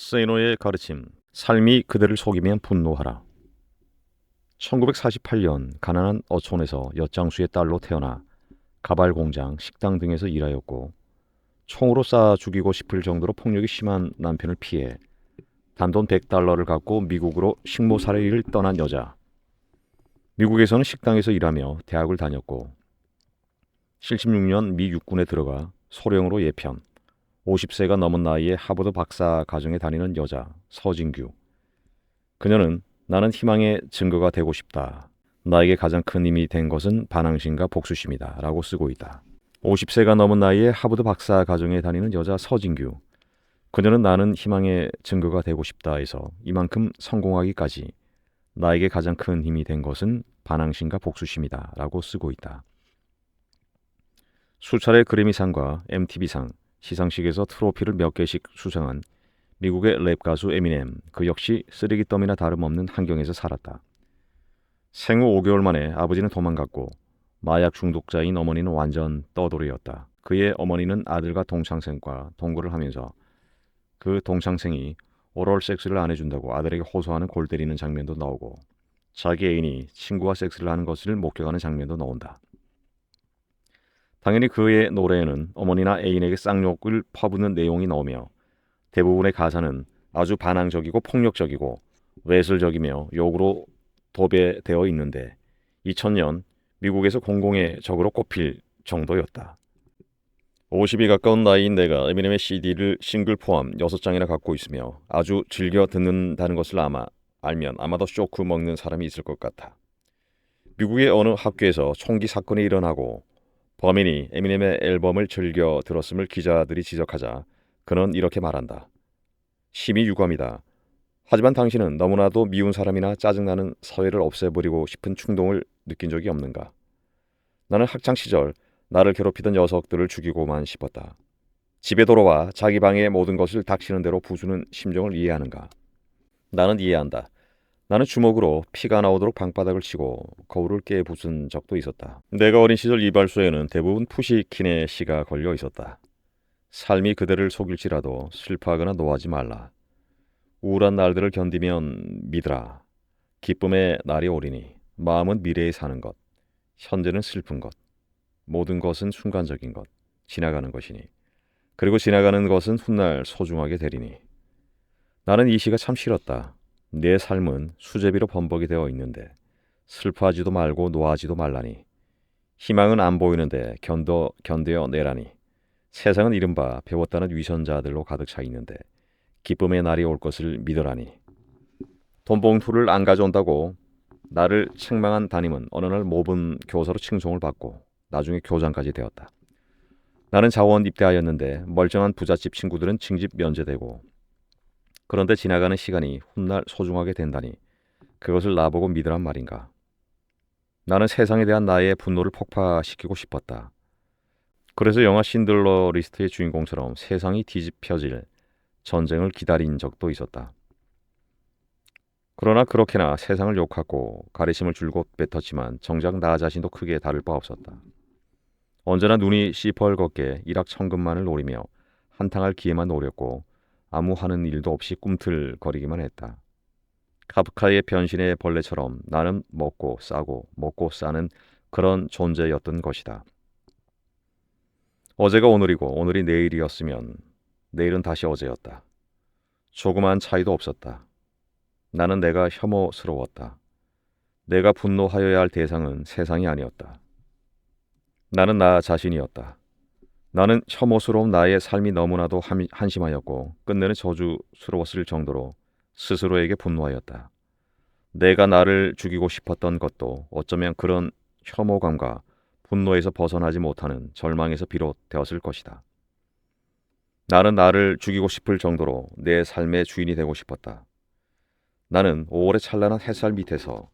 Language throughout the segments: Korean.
세이노의 가르침, 삶이 그대를 속이면 분노하라. 1948년 가난한 어촌에서 엿장수의 딸로 태어나 가발 공장, 식당 등에서 일하였고 총으로 쏴 죽이고 싶을 정도로 폭력이 심한 남편을 피해 단돈 $100를 갖고 미국으로 식모살이를 떠난 여자. 미국에서는 식당에서 일하며 대학을 다녔고 76년 미 육군에 들어가 소령으로 예편, 50세가 넘은 나이에 하버드 박사 과정에 다니는 여자 서진규. 그녀는 나는 희망의 증거가 되고 싶다. 나에게 가장 큰 힘이 된 것은 반항심과 복수심이다. 라고 쓰고 있다. 50세가 넘은 나이에 하버드 박사 과정에 다니는 여자 서진규. 그녀는 나는 희망의 증거가 되고 싶다에서 이만큼 성공하기까지 나에게 가장 큰 힘이 된 것은 반항심과 복수심이다. 라고 쓰고 있다. 수차례 그래미상과 MTV상, 시상식에서 트로피를 몇 개씩 수상한 미국의 랩 가수 에미넴, 그 역시 쓰레기더미나 다름없는 환경에서 살았다. 생후 5개월 만에 아버지는 도망갔고 마약 중독자인 어머니는 완전 떠돌이였다. 그의 어머니는 아들과 동창생과 동거를 하면서 그 동창생이 오럴 섹스를 안 해준다고 아들에게 호소하는 골 때리는 장면도 나오고 자기 애인이 친구와 섹스를 하는 것을 목격하는 장면도 나온다. 당연히 그의 노래에는 어머니나 애인에게 쌍욕을 퍼붓는 내용이 나오며 대부분의 가사는 아주 반항적이고 폭력적이고 외설적이며 욕으로 도배되어 있는데 2000년 미국에서 공공의 적으로 꼽힐 정도였다. 50이 가까운 나이인 내가 에미넴의 CD를 싱글 포함 6장이나 갖고 있으며 아주 즐겨 듣는다는 것을 알면 아마도 쇼크 먹는 사람이 있을 것 같아. 미국의 어느 학교에서 총기 사건이 일어나고 범인이 에미넴의 앨범을 즐겨 들었음을 기자들이 지적하자 그는 이렇게 말한다. 심히 유감이다. 하지만 당신은 너무나도 미운 사람이나 짜증나는 사회를 없애버리고 싶은 충동을 느낀 적이 없는가? 나는 학창시절 나를 괴롭히던 녀석들을 죽이고만 싶었다. 집에 돌아와 자기 방의 모든 것을 닥치는 대로 부수는 심정을 이해하는가? 나는 이해한다. 나는 주먹으로 피가 나오도록 방바닥을 치고 거울을 깨부순 적도 있었다. 내가 어린 시절 이발소에는 대부분 푸시킨의 시가 걸려 있었다. 삶이 그대를 속일지라도 슬퍼하거나 노하지 말라. 우울한 날들을 견디면 믿으라. 기쁨의 날이 오리니 마음은 미래에 사는 것, 현재는 슬픈 것, 모든 것은 순간적인 것, 지나가는 것이니 그리고 지나가는 것은 훗날 소중하게 되리니. 나는 이 시가 참 싫었다. 내 삶은 수제비로 범벅이 되어 있는데 슬퍼하지도 말고 노하지도 말라니. 희망은 안 보이는데 견뎌 내라니. 세상은 이른바 배웠다는 위선자들로 가득 차 있는데 기쁨의 날이 올 것을 믿으라니. 돈봉투를 안 가져온다고 나를 책망한 담임은 어느 날 모범 교사로 칭송을 받고 나중에 교장까지 되었다. 나는 자원 입대하였는데 멀쩡한 부잣집 친구들은 징집 면제되고 그런데 지나가는 시간이 훗날 소중하게 된다니 그것을 나보고 믿으란 말인가. 나는 세상에 대한 나의 분노를 폭파시키고 싶었다. 그래서 영화 신들러 리스트의 주인공처럼 세상이 뒤집혀질 전쟁을 기다린 적도 있었다. 그러나 그렇게나 세상을 욕하고 가리심을 줄곧 뱉었지만 정작 나 자신도 크게 다를 바 없었다. 언제나 눈이 시펄겋게 일확천금만을 노리며 한탕할 기회만 노렸고 아무 하는 일도 없이 꿈틀거리기만 했다. 카프카의 변신의 벌레처럼 나는 먹고 싸고 먹고 싸는 그런 존재였던 것이다. 어제가 오늘이고 오늘이 내일이었으면 내일은 다시 어제였다. 조그마한 차이도 없었다. 나는 내가 혐오스러웠다. 내가 분노하여야 할 대상은 세상이 아니었다. 나는 나 자신이었다. 나는 혐오스러운 나의 삶이 너무나도 한심하였고 끝내는 저주스러웠을 정도로 스스로에게 분노하였다. 내가 나를 죽이고 싶었던 것도 어쩌면 그런 혐오감과 분노에서 벗어나지 못하는 절망에서 비롯되었을 것이다. 나는 나를 죽이고 싶을 정도로 내 삶의 주인이 되고 싶었다. 나는 5월의 찬란한 햇살 밑에서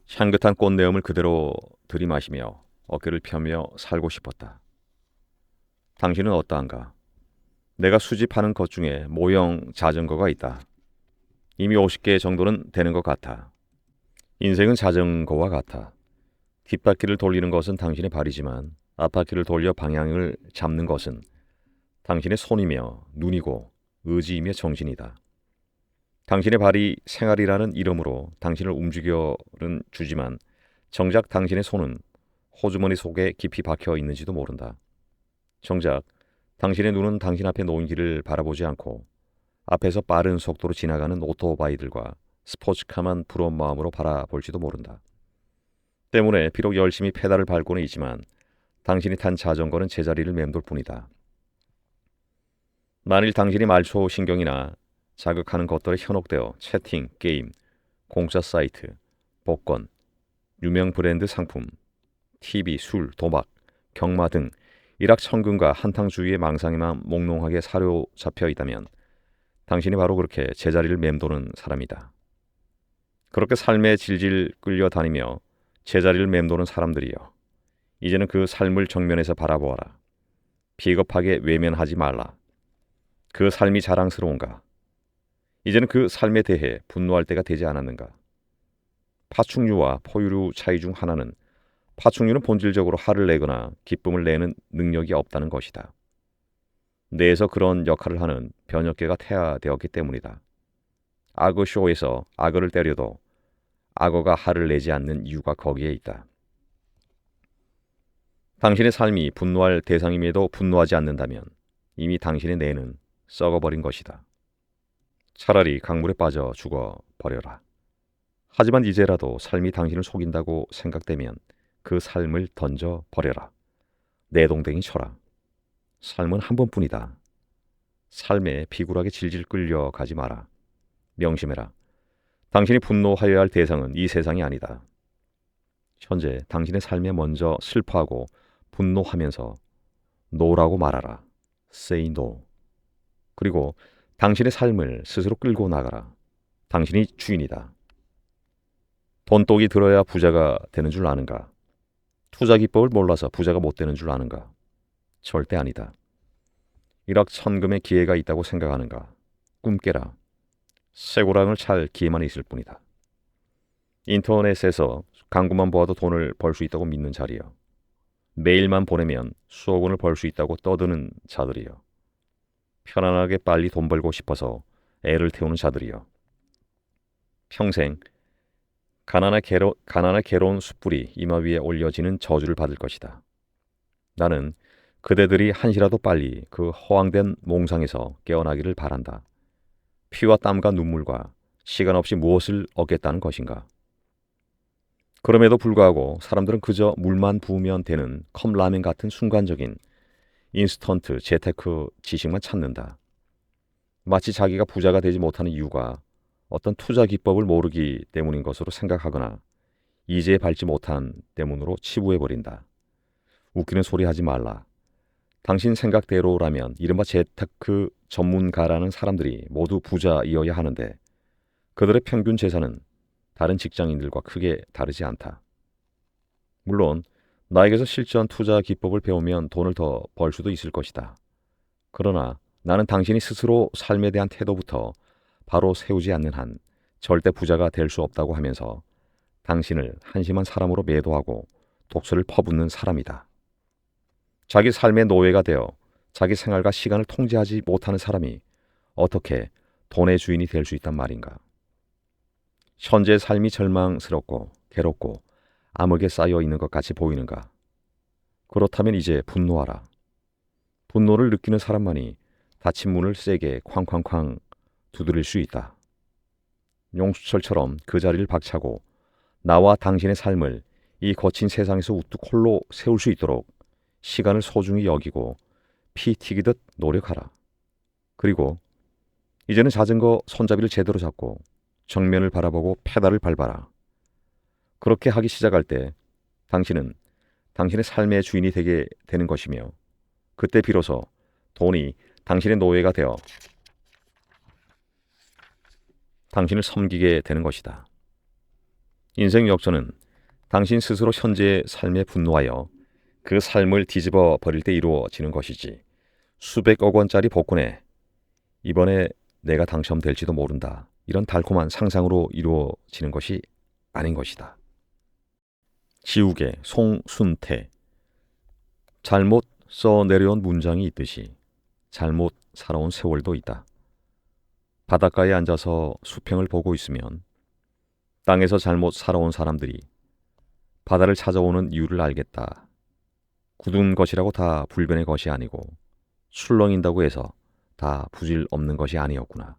향긋한 꽃내음을 그대로 들이마시며 어깨를 펴며 살고 싶었다. 당신은 어떠한가? 내가 수집하는 것 중에 모형 자전거가 있다. 이미 50개 정도는 되는 것 같아. 인생은 자전거와 같아. 뒷바퀴를 돌리는 것은 당신의 발이지만 앞바퀴를 돌려 방향을 잡는 것은 당신의 손이며 눈이고 의지이며 정신이다. 당신의 발이 생활이라는 이름으로 당신을 움직여는 주지만 정작 당신의 손은 호주머니 속에 깊이 박혀 있는지도 모른다. 정작 당신의 눈은 당신 앞에 놓인 길을 바라보지 않고 앞에서 빠른 속도로 지나가는 오토바이들과 스포츠카만 부러운 마음으로 바라볼지도 모른다. 때문에 비록 열심히 페달을 밟고는 있지만 당신이 탄 자전거는 제자리를 맴돌 뿐이다. 만일 당신이 말초 신경이나 자극하는 것들에 현혹되어 채팅, 게임, 공짜 사이트, 복권, 유명 브랜드 상품, TV, 술, 도박, 경마 등 일확천금과 한탕주의의 망상에만 몽롱하게 사로잡혀 있다면 당신이 바로 그렇게 제자리를 맴도는 사람이다. 그렇게 삶에 질질 끌려다니며 제자리를 맴도는 사람들이여, 이제는 그 삶을 정면에서 바라보아라. 비겁하게 외면하지 말라. 그 삶이 자랑스러운가? 이제는 그 삶에 대해 분노할 때가 되지 않았는가? 파충류와 포유류 차이 중 하나는 파충류는 본질적으로 화를 내거나 기쁨을 내는 능력이 없다는 것이다. 뇌에서 그런 역할을 하는 변역계가 태아되었기 때문이다. 악어쇼에서 악어를 때려도 악어가 화를 내지 않는 이유가 거기에 있다. 당신의 삶이 분노할 대상임에도 분노하지 않는다면 이미 당신의 뇌는 썩어버린 것이다. 차라리 강물에 빠져 죽어버려라. 하지만 이제라도 삶이 당신을 속인다고 생각되면 그 삶을 던져버려라. 내동댕이 쳐라. 삶은 한 번뿐이다. 삶에 비굴하게 질질 끌려가지 마라. 명심해라. 당신이 분노하여야 할 대상은 이 세상이 아니다. 현재 당신의 삶에 먼저 슬퍼하고 분노하면서 no라고 말하라. Say no. 그리고 당신의 삶을 스스로 끌고 나가라. 당신이 주인이다. 돈독이 들어야 부자가 되는 줄 아는가? 투자 기법을 몰라서 부자가 못 되는 줄 아는가? 절대 아니다. 일확천금의 기회가 있다고 생각하는가? 꿈 깨라. 쇠고랑을 찰 기회만 있을 뿐이다. 인터넷에서 광고만 보아도 돈을 벌 수 있다고 믿는 자리여. 메일만 보내면 수억 원을 벌 수 있다고 떠드는 자들이여. 편안하게 빨리 돈 벌고 싶어서 애를 태우는 자들이여. 평생 가난에 괴로운 숯불이 이마 위에 올려지는 저주를 받을 것이다. 나는 그대들이 한시라도 빨리 그 허황된 몽상에서 깨어나기를 바란다. 피와 땀과 눈물과 시간 없이 무엇을 얻겠다는 것인가? 그럼에도 불구하고 사람들은 그저 물만 부으면 되는 컵라면 같은 순간적인 인스턴트 재테크 지식만 찾는다. 마치 자기가 부자가 되지 못하는 이유가 어떤 투자 기법을 모르기 때문인 것으로 생각하거나 이제에 밟지 못한 때문으로 치부해버린다. 웃기는 소리 하지 말라. 당신 생각대로라면 이른바 재테크 전문가라는 사람들이 모두 부자이어야 하는데 그들의 평균 재산은 다른 직장인들과 크게 다르지 않다. 물론 나에게서 실전 투자 기법을 배우면 돈을 더 벌 수도 있을 것이다. 그러나 나는 당신이 스스로 삶에 대한 태도부터 바로 세우지 않는 한 절대 부자가 될 수 없다고 하면서 당신을 한심한 사람으로 매도하고 독소를 퍼붓는 사람이다. 자기 삶의 노예가 되어 자기 생활과 시간을 통제하지 못하는 사람이 어떻게 돈의 주인이 될 수 있단 말인가? 현재의 삶이 절망스럽고 괴롭고 암흑에 쌓여 있는 것 같이 보이는가? 그렇다면 이제 분노하라. 분노를 느끼는 사람만이 닫힌 문을 세게 쾅쾅쾅 두드릴 수 있다. 용수철처럼 그 자리를 박차고 나와 당신의 삶을 이 거친 세상에서 우뚝 홀로 세울 수 있도록 시간을 소중히 여기고 피 튀기듯 노력하라. 그리고 이제는 자전거 손잡이를 제대로 잡고 정면을 바라보고 페달을 밟아라. 그렇게 하기 시작할 때 당신은 당신의 삶의 주인이 되게 되는 것이며 그때 비로소 돈이 당신의 노예가 되어 당신을 섬기게 되는 것이다. 인생 역전은 당신 스스로 현재의 삶에 분노하여 그 삶을 뒤집어 버릴 때 이루어지는 것이지 수백억 원짜리 복권에 이번에 내가 당첨될지도 모른다. 이런 달콤한 상상으로 이루어지는 것이 아닌 것이다. 지우개 송순태. 잘못 써 내려온 문장이 있듯이 잘못 살아온 세월도 있다. 바닷가에 앉아서 수평을 보고 있으면 땅에서 잘못 살아온 사람들이 바다를 찾아오는 이유를 알겠다. 굳은 것이라고 다 불변의 것이 아니고 출렁인다고 해서 다 부질 없는 것이 아니었구나.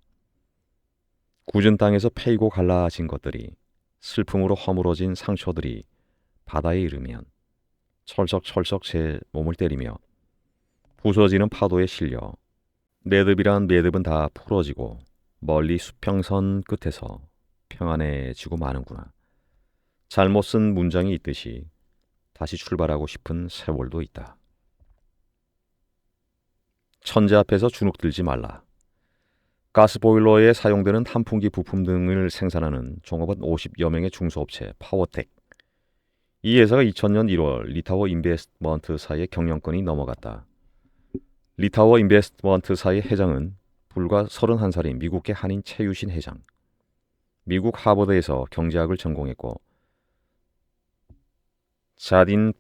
굳은 땅에서 패이고 갈라진 것들이, 슬픔으로 허물어진 상처들이 바다에 이르면 철썩철썩 제 몸을 때리며 부서지는 파도에 실려 매듭이란 매듭은 다 풀어지고 멀리 수평선 끝에서 평안해지고 마는구나. 잘못 쓴 문장이 있듯이 다시 출발하고 싶은 세월도 있다. 천재 앞에서 주눅들지 말라. 가스보일러에 사용되는 환풍기 부품 등을 생산하는 종업원 50여 명의 중소업체 파워텍. 이 회사가 2000년 1월 리타워 인베스트먼트사의 경영권이 넘어갔다. 리타워 인베스트먼트사의 회장은 불과 31살인 미국계 한인 최유신 회장. 미국 하버드에서 경제학을 전공했고 지딘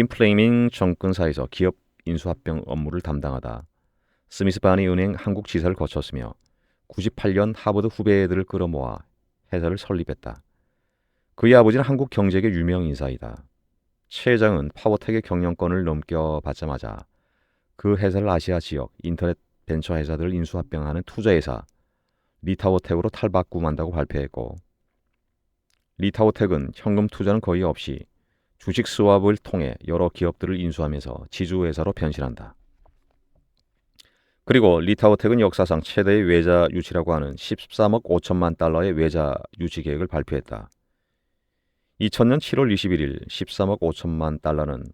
플레밍 정권사에서 기업 인수합병 업무를 담당하다 스미스 바니 은행 한국 지사를 거쳤으며 98년 하버드 후배들을 끌어모아 회사를 설립했다. 그의 아버지는 한국 경제계 유명 인사이다. 최 회장은 파워텍의 경영권을 넘겨받자마자 그 회사를 아시아 지역 인터넷 벤처 회사들을 인수합병하는 투자회사 리타워텍으로 탈바꿈한다고 발표했고, 리타워텍은 현금 투자는 거의 없이 주식 스왑을 통해 여러 기업들을 인수하면서 지주회사로 변신한다. 그리고 리타워텍은 역사상 최대의 외자 유치라고 하는 13억 5천만 달러의 외자 유치 계획을 발표했다. 2000년 7월 21일 13억 5천만 달러는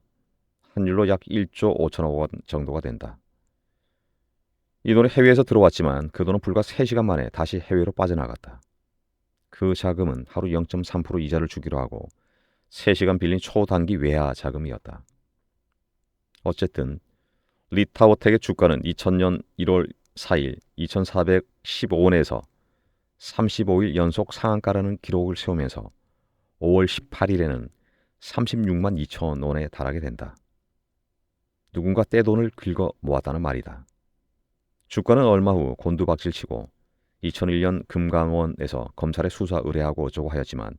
환율로 약 1조 5천억 원 정도가 된다. 이 돈이 해외에서 들어왔지만 그 돈은 불과 3시간 만에 다시 해외로 빠져나갔다. 그 자금은 하루 0.3% 이자를 주기로 하고 3시간 빌린 초단기 외화 자금이었다. 어쨌든 리타워텍의 주가는 2000년 1월 4일 2415원에서 35일 연속 상한가라는 기록을 세우면서 5월 18일에는 36만 2천 원에 달하게 된다. 누군가 떼돈을 긁어 모았다는 말이다. 주가는 얼마 후 곤두박질치고 2001년 금강원에서 검찰에 수사 의뢰하고 어쩌고 하였지만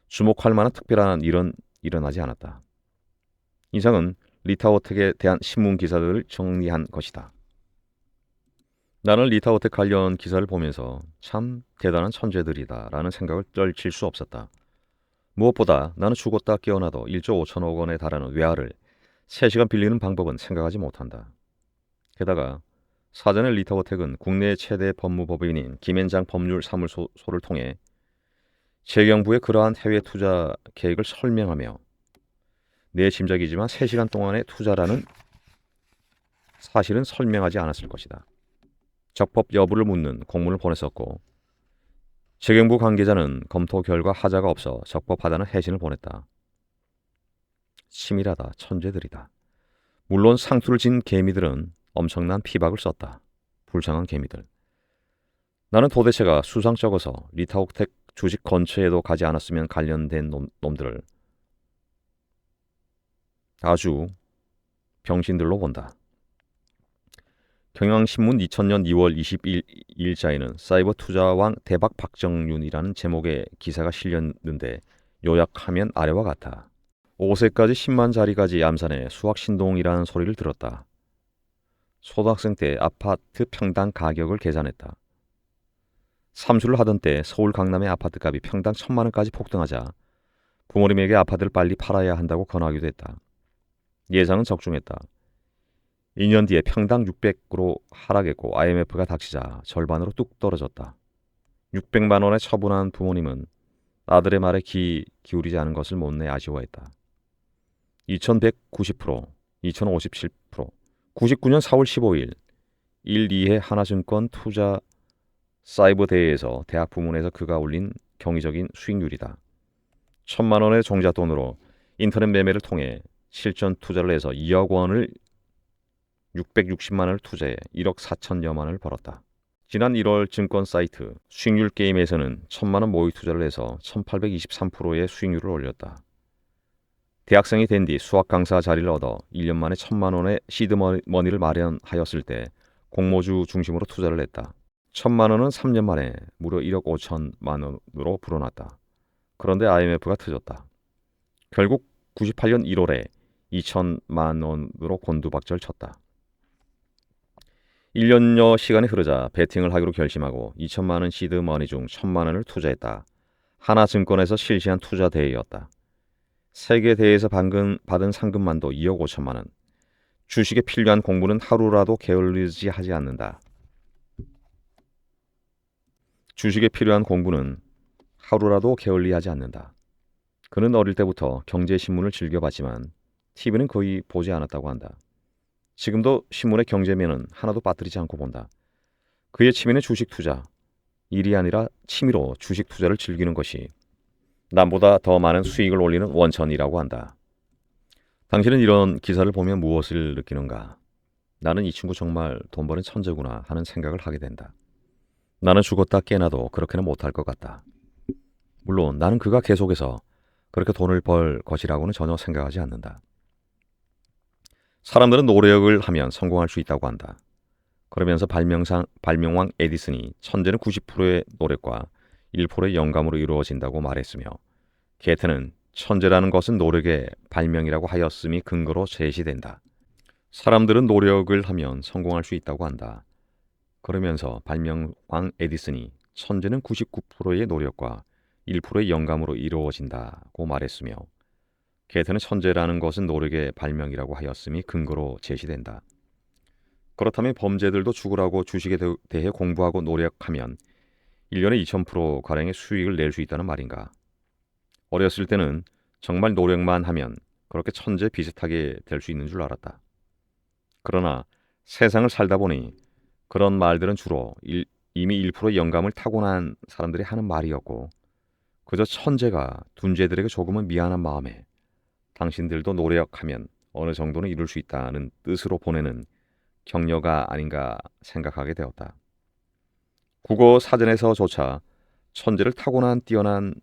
주목할 만한 특별한 일은 일어나지 않았다. 이상은 리타워텍에 대한 신문 기사들을 정리한 것이다. 나는 리타워텍 관련 기사를 보면서 참 대단한 천재들이다 라는 생각을 떨칠 수 없었다. 무엇보다 나는 죽었다 깨어나도 1조 5천억 원에 달하는 외화를 3시간 빌리는 방법은 생각하지 못한다. 게다가 사전에 리타워텍은 국내 최대 법무법인인 김앤장 법률사무소를 통해 재경부의 그러한 해외 투자 계획을 설명하며 내 짐작이지만 3시간 동안의 투자라는 사실은 설명하지 않았을 것이다. 적법 여부를 묻는 공문을 보냈었고 재경부 관계자는 검토 결과 하자가 없어 적법하다는 해신을 보냈다. 치밀하다. 천재들이다. 물론 상투를 진 개미들은 엄청난 피박을 썼다. 불쌍한 개미들. 나는 도대체가 수상쩍어서 리타워텍 주식 근처에도 가지 않았으면 관련된 놈들을 아주 병신들로 본다. 경향신문 2000년 2월 21일자에는 사이버 투자왕 대박 박정윤이라는 제목의 기사가 실렸는데 요약하면 아래와 같아. 5세까지 10만짜리까지 얌산에 수학신동이라는 소리를 들었다. 초등학생 때 아파트 평당 가격을 계산했다. 삼수를 하던 때 서울 강남의 아파트값이 평당 1,000만 원까지 폭등하자 부모님에게 아파트를 빨리 팔아야 한다고 권하기도 했다. 예상은 적중했다. 2년 뒤에 평당 600으로 하락했고 IMF가 닥치자 절반으로 뚝 떨어졌다. 600만 원에 처분한 부모님은 아들의 말에 기울이지 않은 것을 못내 아쉬워했다. 2190%, 2057%, 99년 4월 15일 1, 2회 하나증권 투자 사이버 대회에서 대학 부문에서 그가 올린 경이적인 수익률이다. 1,000만 원의 종잣돈으로 인터넷 매매를 통해 실전 투자를 해서 2억 원을 660만 원을 투자해 1억 4천여만 원을 벌었다. 지난 1월 증권 사이트 수익률 게임에서는 1,000만 원 모의 투자를 해서 1823%의 수익률을 올렸다. 대학생이 된 뒤 수학 강사 자리를 얻어 1년 만에 1,000만 원의 시드머니를 마련하였을 때 공모주 중심으로 투자를 했다. 1,000만 원은 3년 만에 무려 1억 5천만 원으로 불어났다. 그런데 IMF가 터졌다. 결국 98년 1월에 2천만 원으로 곤두박질 쳤다. 1년여 시간이 흐르자 베팅을 하기로 결심하고 2천만 원 시드 머니 중 1,000만 원을 투자했다. 하나증권에서 실시한 투자 대회였다. 세계 대회에서 받은 상금만도 2억 5천만 원. 주식에 필요한 공부는 하루라도 게을리지 하지 않는다. 주식에 필요한 공부는 하루라도 게을리하지 않는다. 그는 어릴 때부터 경제신문을 즐겨봤지만 TV는 거의 보지 않았다고 한다. 지금도 신문의 경제면은 하나도 빠뜨리지 않고 본다. 그의 취미는 주식 투자. 일이 아니라 취미로 주식 투자를 즐기는 것이 남보다 더 많은 수익을 올리는 원천이라고 한다. 당신은 이런 기사를 보면 무엇을 느끼는가? 나는 이 친구 정말 돈 버는 천재구나 하는 생각을 하게 된다. 나는 죽었다 깨나도 그렇게는 못할 것 같다. 물론 나는 그가 계속해서 그렇게 돈을 벌 것이라고는 전혀 생각하지 않는다. 사람들은 노력을 하면 성공할 수 있다고 한다. 그러면서 발명왕 에디슨이 천재는 90%의 노력과 1%의 영감으로 이루어진다고 말했으며 게테는 천재라는 것은 노력의 발명이라고 하였음이 근거로 제시된다. 사람들은 노력을 하면 성공할 수 있다고 한다. 그러면서 발명왕 에디슨이 천재는 99%의 노력과 1%의 영감으로 이루어진다고 말했으며 게테는 천재라는 것은 노력의 발명이라고 하였음이 근거로 제시된다. 그렇다면 범죄들도 죽으라고 주식에 대해 공부하고 노력하면 1년에 2000%가량의 수익을 낼 수 있다는 말인가? 어렸을 때는 정말 노력만 하면 그렇게 천재 비슷하게 될 수 있는 줄 알았다. 그러나 세상을 살다 보니 그런 말들은 주로 이미 1%의 영감을 타고난 사람들이 하는 말이었고 그저 천재가 둔재들에게 조금은 미안한 마음에 당신들도 노력하면 어느 정도는 이룰 수 있다는 뜻으로 보내는 격려가 아닌가 생각하게 되었다. 국어 사전에서조차 천재를 타고난 뛰어난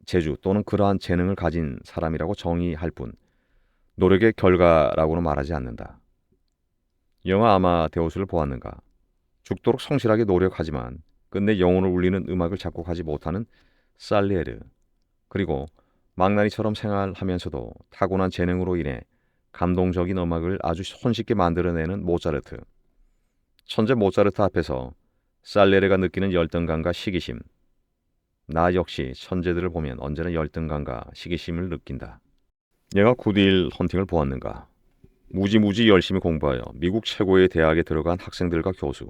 재주 또는 그러한 재능을 가진 사람이라고 정의할 뿐 노력의 결과라고는 말하지 않는다. 영화 아마데우스를 보았는가? 죽도록 성실하게 노력하지만 끝내 영혼을 울리는 음악을 작곡하지 못하는 살리에르, 그리고 망나니처럼 생활하면서도 타고난 재능으로 인해 감동적인 음악을 아주 손쉽게 만들어내는 모차르트. 천재 모차르트 앞에서 살리에르가 느끼는 열등감과 시기심. 나 역시 천재들을 보면 언제나 열등감과 시기심을 느낀다. 얘가 굿윌 헌팅을 보았는가? 무지무지 열심히 공부하여 미국 최고의 대학에 들어간 학생들과 교수.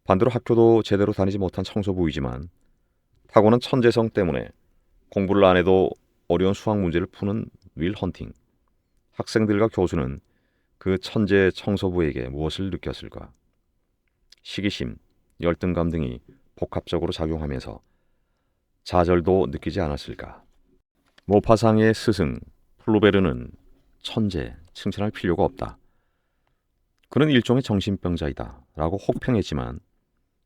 반대로 학교도 제대로 다니지 못한 청소부이지만 타고난 천재성 때문에 공부를 안 해도 어려운 수학 문제를 푸는 윌 헌팅. 학생들과 교수는 그 천재 청소부에게 무엇을 느꼈을까? 시기심, 열등감 등이 복합적으로 작용하면서 좌절도 느끼지 않았을까? 모파상의 스승 플루베르는 천재, 칭찬할 필요가 없다. 그는 일종의 정신병자이다 라고 혹평했지만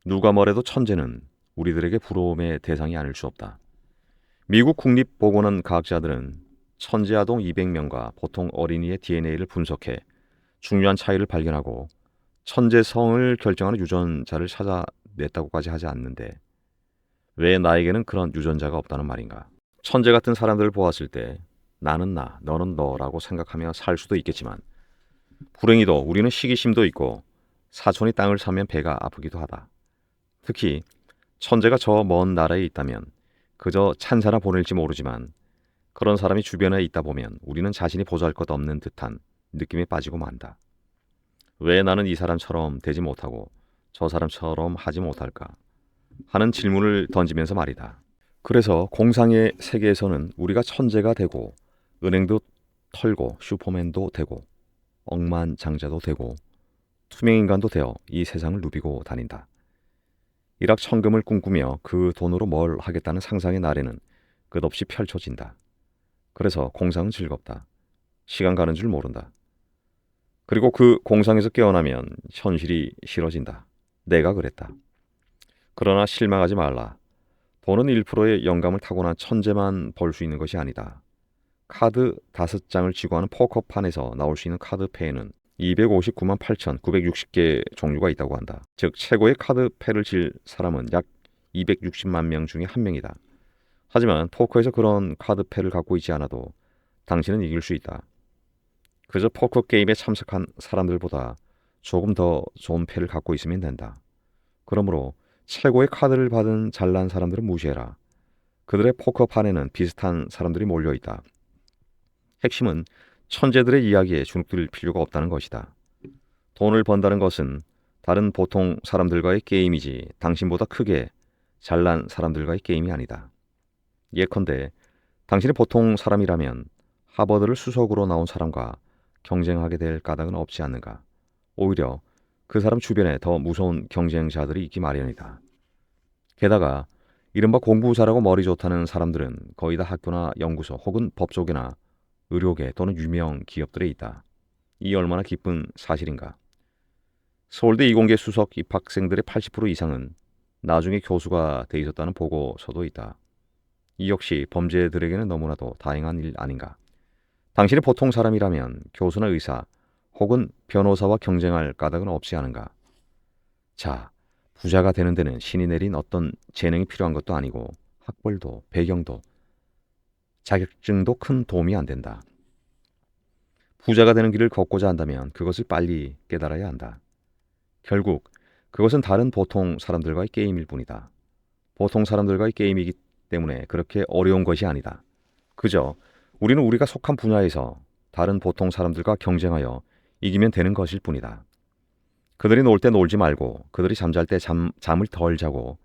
누가 뭐래도 천재는 우리들에게 부러움의 대상이 아닐 수 없다. 미국 국립보건원 과학자들은 천재 아동 200명과 보통 어린이의 DNA를 분석해 중요한 차이를 발견하고 천재성을 결정하는 유전자를 찾아냈다고까지 하지 않는데 왜 나에게는 그런 유전자가 없다는 말인가? 천재 같은 사람들을 보았을 때 나는 나, 너는 너라고 생각하며 살 수도 있겠지만 불행히도 우리는 시기심도 있고 사촌이 땅을 사면 배가 아프기도 하다. 특히 천재가 저 먼 나라에 있다면 그저 찬사나 보낼지 모르지만 그런 사람이 주변에 있다 보면 우리는 자신이 보잘것없는 듯한 느낌에 빠지고 만다. 왜 나는 이 사람처럼 되지 못하고 저 사람처럼 하지 못할까 하는 질문을 던지면서 말이다. 그래서 공상의 세계에서는 우리가 천재가 되고 은행도 털고 슈퍼맨도 되고 억만장자도 되고 투명인간도 되어 이 세상을 누비고 다닌다. 일확천금을 꿈꾸며 그 돈으로 뭘 하겠다는 상상의 나래는 끝없이 펼쳐진다. 그래서 공상은 즐겁다. 시간 가는 줄 모른다. 그리고 그 공상에서 깨어나면 현실이 싫어진다. 내가 그랬다. 그러나 실망하지 말라. 돈은 1%의 영감을 타고난 천재만 벌 수 있는 것이 아니다. 카드 5장을 쥐고 하는 포커판에서 나올 수 있는 카드 패에는 259만 8,960개 종류가 있다고 한다. 즉 최고의 카드패를 질 사람은 약 260만 명 중에 한 명이다. 하지만 포커에서 그런 카드패를 갖고 있지 않아도 당신은 이길 수 있다. 그저 포커 게임에 참석한 사람들보다 조금 더 좋은 패를 갖고 있으면 된다. 그러므로 최고의 카드를 받은 잘난 사람들은 무시해라. 그들의 포커판에는 비슷한 사람들이 몰려있다. 핵심은 천재들의 이야기에 주눅들 필요가 없다는 것이다. 돈을 번다는 것은 다른 보통 사람들과의 게임이지 당신보다 크게 잘난 사람들과의 게임이 아니다. 예컨대 당신이 보통 사람이라면 하버드를 수석으로 나온 사람과 경쟁하게 될 까닭은 없지 않는가. 오히려 그 사람 주변에 더 무서운 경쟁자들이 있기 마련이다. 게다가 이른바 공부 잘하고 머리 좋다는 사람들은 거의 다 학교나 연구소 혹은 법조계나 의료계 또는 유명 기업들에 있다. 이 얼마나 기쁜 사실인가. 서울대 이공계 수석 입학생들의 80% 이상은 나중에 교수가 돼 있었다는 보고서도 있다. 이 역시 범죄들에게는 너무나도 다행한 일 아닌가. 당신이 보통 사람이라면 교수나 의사 혹은 변호사와 경쟁할 까닭은 없지 않은가. 자, 부자가 되는 데는 신이 내린 어떤 재능이 필요한 것도 아니고 학벌도 배경도 자격증도 큰 도움이 안 된다. 부자가 되는 길을 걷고자 한다면 그것을 빨리 깨달아야 한다. 결국 그것은 다른 보통 사람들과의 게임일 뿐이다. 보통 사람들과의 게임이기 때문에 그렇게 어려운 것이 아니다. 그저 우리는 우리가 속한 분야에서 다른 보통 사람들과 경쟁하여 이기면 되는 것일 뿐이다. 그들이 놀 때 놀지 말고 그들이 잠잘 때 잠을 덜 자고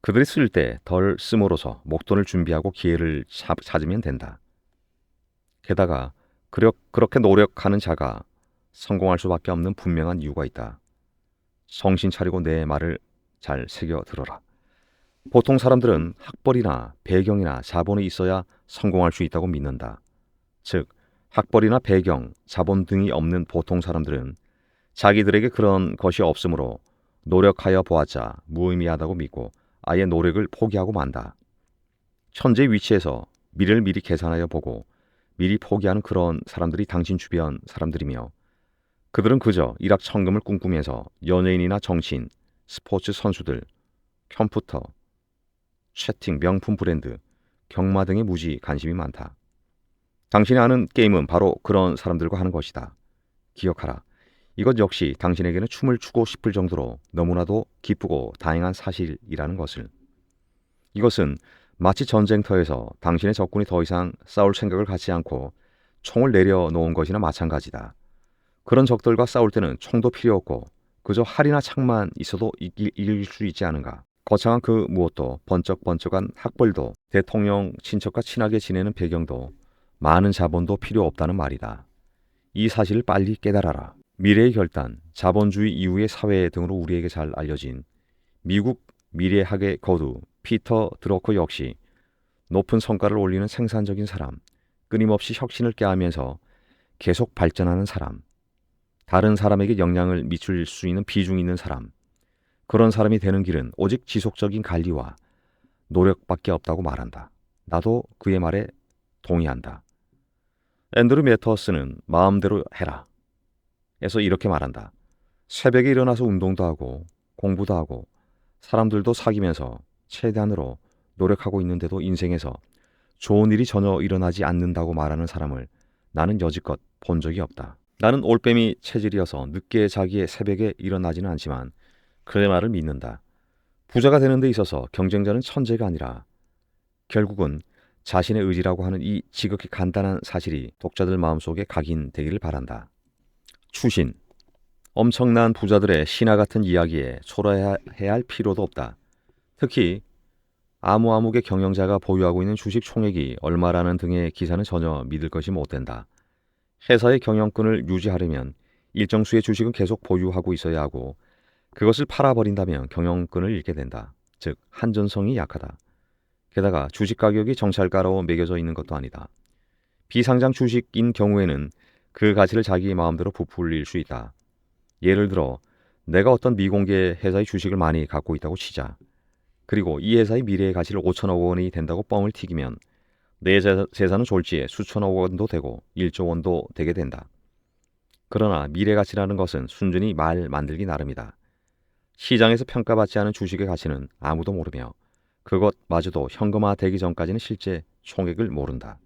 그들이 쓸 때 덜 씀으로써 목돈을 준비하고 기회를 찾으면 된다. 게다가 그렇게 노력하는 자가 성공할 수밖에 없는 분명한 이유가 있다. 정신 차리고 내 말을 잘 새겨 들어라. 보통 사람들은 학벌이나 배경이나 자본이 있어야 성공할 수 있다고 믿는다. 즉, 학벌이나 배경, 자본 등이 없는 보통 사람들은 자기들에게 그런 것이 없으므로 노력하여 보았자 무의미하다고 믿고 아예 노력을 포기하고 만다. 천재의 위치에서 미래를 미리 계산하여 보고 미리 포기하는 그런 사람들이 당신 주변 사람들이며 그들은 그저 일확천금을 꿈꾸면서 연예인이나 정치인, 스포츠 선수들, 컴퓨터, 채팅, 명품 브랜드, 경마 등에 무지 관심이 많다. 당신이 아는 게임은 바로 그런 사람들과 하는 것이다. 기억하라. 이것 역시 당신에게는 춤을 추고 싶을 정도로 너무나도 기쁘고 다행한 사실이라는 것을. 이것은 마치 전쟁터에서 당신의 적군이 더 이상 싸울 생각을 갖지 않고 총을 내려놓은 것이나 마찬가지다. 그런 적들과 싸울 때는 총도 필요 없고 그저 활이나 창만 있어도 이길 수 있지 않은가. 거창한 그 무엇도 번쩍번쩍한 학벌도 대통령 친척과 친하게 지내는 배경도 많은 자본도 필요 없다는 말이다. 이 사실을 빨리 깨달아라. 미래의 결단, 자본주의 이후의 사회 등으로 우리에게 잘 알려진 미국 미래학의 거두 피터 드러커 역시 높은 성과를 올리는 생산적인 사람, 끊임없이 혁신을 꾀하면서 계속 발전하는 사람, 다른 사람에게 영향을 미칠 수 있는 비중 있는 사람, 그런 사람이 되는 길은 오직 지속적인 관리와 노력밖에 없다고 말한다. 나도 그의 말에 동의한다. 앤드루 매터스는 마음대로 해라 에서 이렇게 말한다. 새벽에 일어나서 운동도 하고 공부도 하고 사람들도 사귀면서 최대한으로 노력하고 있는데도 인생에서 좋은 일이 전혀 일어나지 않는다고 말하는 사람을 나는 여지껏 본 적이 없다. 나는 올빼미 체질이어서 늦게 자기의 새벽에 일어나지는 않지만 그의 말을 믿는다. 부자가 되는 데 있어서 경쟁자는 천재가 아니라 결국은 자신의 의지라고 하는 이 지극히 간단한 사실이 독자들 마음속에 각인되기를 바란다. 추신. 엄청난 부자들의 신화 같은 이야기에 초라해야 할 필요도 없다. 특히 아무개 경영자가 보유하고 있는 주식 총액이 얼마라는 등의 기사는 전혀 믿을 것이 못 된다. 회사의 경영권을 유지하려면 일정 수의 주식은 계속 보유하고 있어야 하고 그것을 팔아버린다면 경영권을 잃게 된다. 즉 한전성이 약하다. 게다가 주식 가격이 정찰가로 매겨져 있는 것도 아니다. 비상장 주식인 경우에는 그 가치를 자기 마음대로 부풀릴 수 있다. 예를 들어 내가 어떤 미공개 회사의 주식을 많이 갖고 있다고 치자. 그리고 이 회사의 미래의 가치를 5천억 원이 된다고 뻥을 튀기면 내 재산은 졸지에 수천억 원도 되고 1조 원도 되게 된다. 그러나 미래 가치라는 것은 순전히 말 만들기 나름이다. 시장에서 평가받지 않은 주식의 가치는 아무도 모르며 그것마저도 현금화되기 전까지는 실제 총액을 모른다.